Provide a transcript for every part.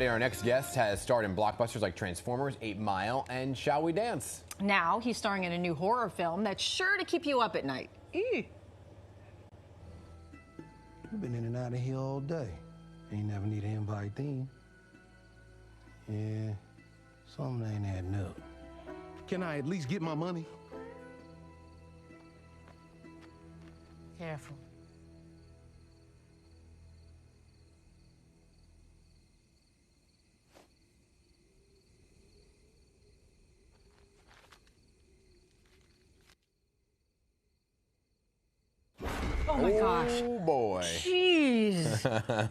Our next guest has starred in blockbusters like Transformers, 8 Mile, and Shall We Dance? Now he's starring in a new horror film that's sure to keep you up at night. You've been in and out of here all day. Ain't never need an invite then. Yeah, something ain't adding up. Can I at least get my money? Careful. Oh my gosh. Oh boy. Jeez.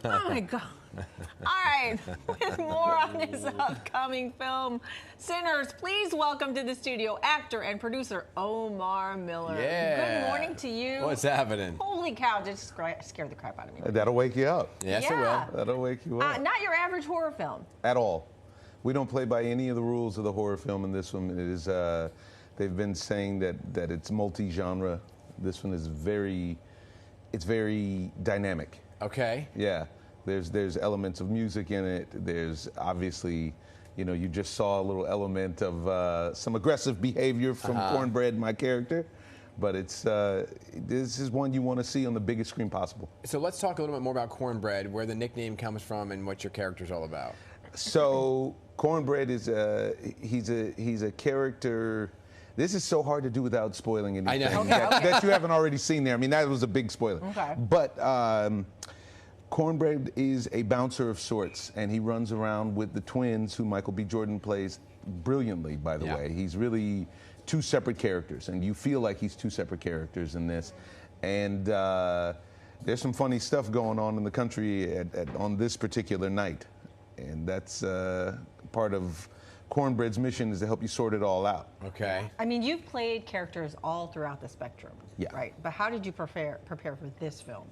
Oh my God. All right. With more on this upcoming film, Sinners, please welcome to the studio actor and producer Omar Miller. Yeah. Good morning to you. What's happening? Holy cow, just scared the crap out of me. That'll wake you up. Yes, Yeah. it will. That'll wake you up. Not your average horror film. At all. We don't play by any of the rules of the horror film in this one. It is, they've been saying that it's multi-genre. This one is it's very dynamic. Okay. Yeah. There's elements of music in it. There's obviously, you just saw a little element of some aggressive behavior from Cornbread, my character. But this is one you want to see on the biggest screen possible. So let's talk a little bit more about Cornbread, where the nickname comes from, and what your character's all about. So Cornbread is he's a character. This is so hard to do without spoiling anything I know. that you haven't already seen there. I mean, that was a big spoiler. Okay. But Cornbread is a bouncer of sorts, and he runs around with the twins, who Michael B. Jordan plays brilliantly, by the way. He's really two separate characters, and you feel like he's two separate characters in this. And there's some funny stuff going on in the country on this particular night. And that's part of Cornbread's mission, is to help you sort it all out. Okay. I mean, you've played characters all throughout the spectrum. Yeah. Right. But how did you prepare for this film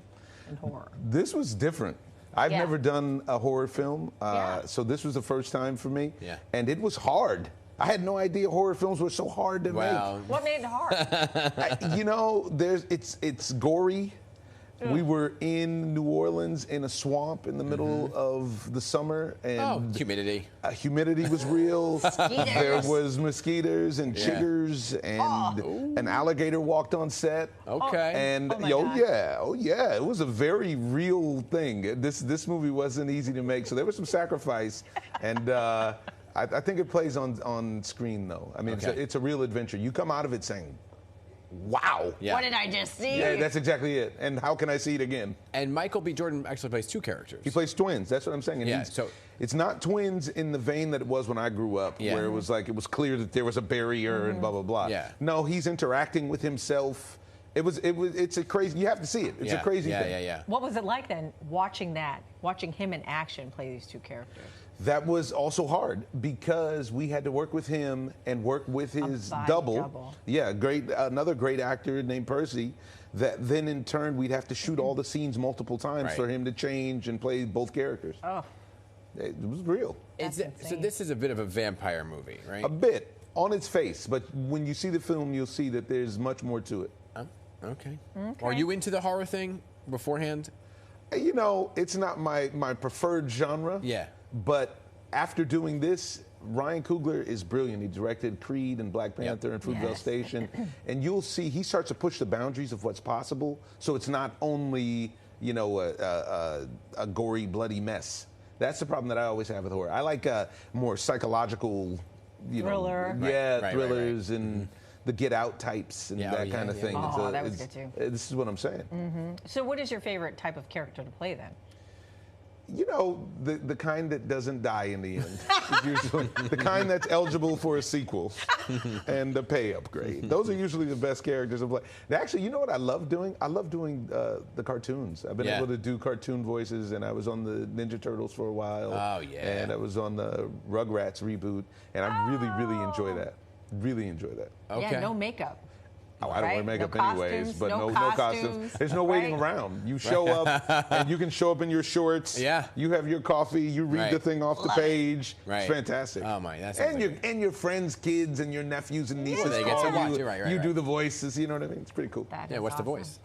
in horror? This was different. I've never done a horror film, so this was the first time for me. Yeah. And it was hard. I had no idea horror films were so hard to make. What made it hard? It's gory. We were in New Orleans in a swamp in the middle of the summer, and humidity. Humidity was real. There was mosquitoes and Yeah. chiggers, and an alligator walked on set. Okay. And Oh my God. yeah, it was a very real thing. This movie wasn't easy to make, so there was some sacrifice, and I think it plays on screen though. I mean, it's a real adventure. You come out of it saying, wow. Yeah. What did I just see? Yeah, that's exactly it. And how can I see it again? And Michael B. Jordan actually plays two characters. He plays twins. That's what I'm saying. And so it's not twins in the vein that it was when I grew up, where it was like it was clear that there was a barrier and blah blah blah. Yeah. No, he's interacting with himself. It's a crazy. You have to see it. It's a crazy thing. Yeah. What was it like then, watching him in action play these two characters? That was also hard because we had to work with him and work with his double. Yeah, another great actor named Percy. That then in turn we'd have to shoot all the scenes multiple times for him to change and play both characters. Oh, it was real. So this is a bit of a vampire movie, right? A bit on its face, but when you see the film, you'll see that there's much more to it. Okay. Are you into the horror thing beforehand? It's not my preferred genre. Yeah. But after doing this, Ryan Coogler is brilliant. He directed Creed and Black Panther and Fruitvale Station. And you'll see he starts to push the boundaries of what's possible. So it's not only, a gory, bloody mess. That's the problem that I always have with horror. I like more psychological, thriller. Thrillers and the Get Out types and that kind of thing. Oh, that was good too. This is what I'm saying. So what is your favorite type of character to play then? The kind that doesn't die in the end. Is usually the kind that's eligible for a sequel and a pay upgrade. Those are usually the best characters to play. Actually, you know what I love doing? I love doing the cartoons. I've been able to do cartoon voices, and I was on the Ninja Turtles for a while. Oh, yeah. And I was on the Rugrats reboot, and I really enjoy that. Really enjoy that. Okay. Yeah, no makeup. Oh, I don't wear makeup anyways, but no costumes. There's no right? waiting around. You show up, and you can show up in your shorts. Yeah. You have your coffee. You read the thing off the page. Right. It's fantastic. Oh my, that's and your friends' kids and your nephews and nieces. they get to call watch you. it. Right. You do the voices. You know what I mean? It's pretty cool. That is What's the awesome. voice?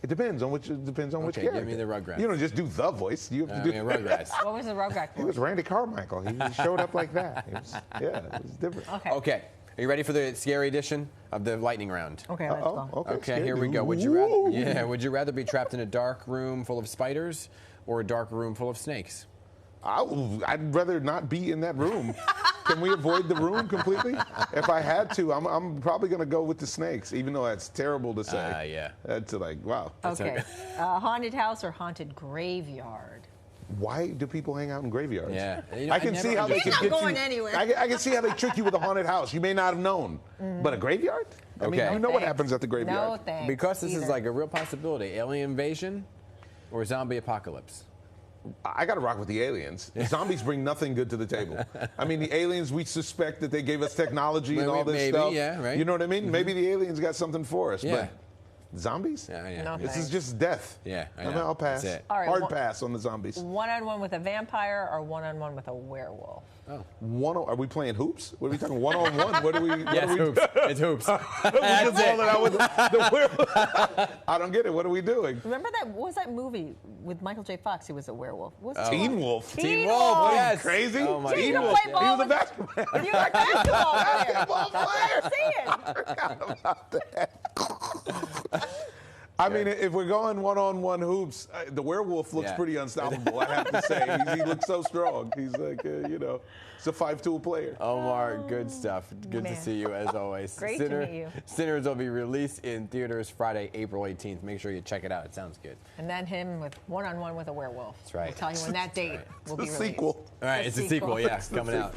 It depends on which character. Give me the Rugrats. You don't just do the voice. You have to do Rugrats. What was the Rugrat It was Randy Carmichael. He showed up like that. It was different. Okay. Okay. Are you ready for the scary edition of the lightning round? Okay, let's go. Okay, Here we go. Would you rather be trapped in a dark room full of spiders or a dark room full of snakes? I'd rather not be in that room. Can we avoid the room completely? If I had to, I'm probably going to go with the snakes, even though that's terrible to say. Yeah. That's like, wow. Okay. Haunted house or haunted graveyard? Why do people hang out in graveyards? Yeah. I can see how they can get going you. anywhere. I can see how they trick you with a haunted house. You may not have known. But a graveyard? I mean, you know what happens at the graveyard. No thanks. Because this is either. like a real possibility. Alien invasion or zombie apocalypse? I got to rock with the aliens. Zombies bring nothing good to the table. I mean, the aliens, we suspect that they gave us technology and all this stuff. Yeah, right. You know what I mean? Maybe the aliens got something for us. Yeah. But zombies? Yeah. No This thanks. is just death. Yeah, I mean, know. I'll pass. That's it. All right, Hard pass on the zombies. One-on-one with a vampire or one-on-one with a werewolf? Are we playing hoops? What are we talking? One-on-one? What are we? Yes, hoops. It's hoops. That's it. I don't get it. What are we doing? Remember what was that movie with Michael J. Fox? He was a werewolf. What was it Teen called? Wolf. Teen Wolf. Yes. Crazy? Oh my Teen You Wolf. play ball He was a with- basketball player. You were a basketball player. Basketball That's what I'm saying. forgot about that. I mean, if we're going one-on-one hoops, the werewolf looks pretty unstoppable, I have to say. He looks so strong. He's like, he's a five-tool player. Omar, good stuff. Good to Man. see you as always. Great to meet you. Sinners will be released in theaters Friday, April 18th. Make sure you check it out. It sounds good. And then him with one-on-one with a werewolf. That's right. We'll tell you when that date will be The released. sequel. All right, it's a sequel, yeah, coming out.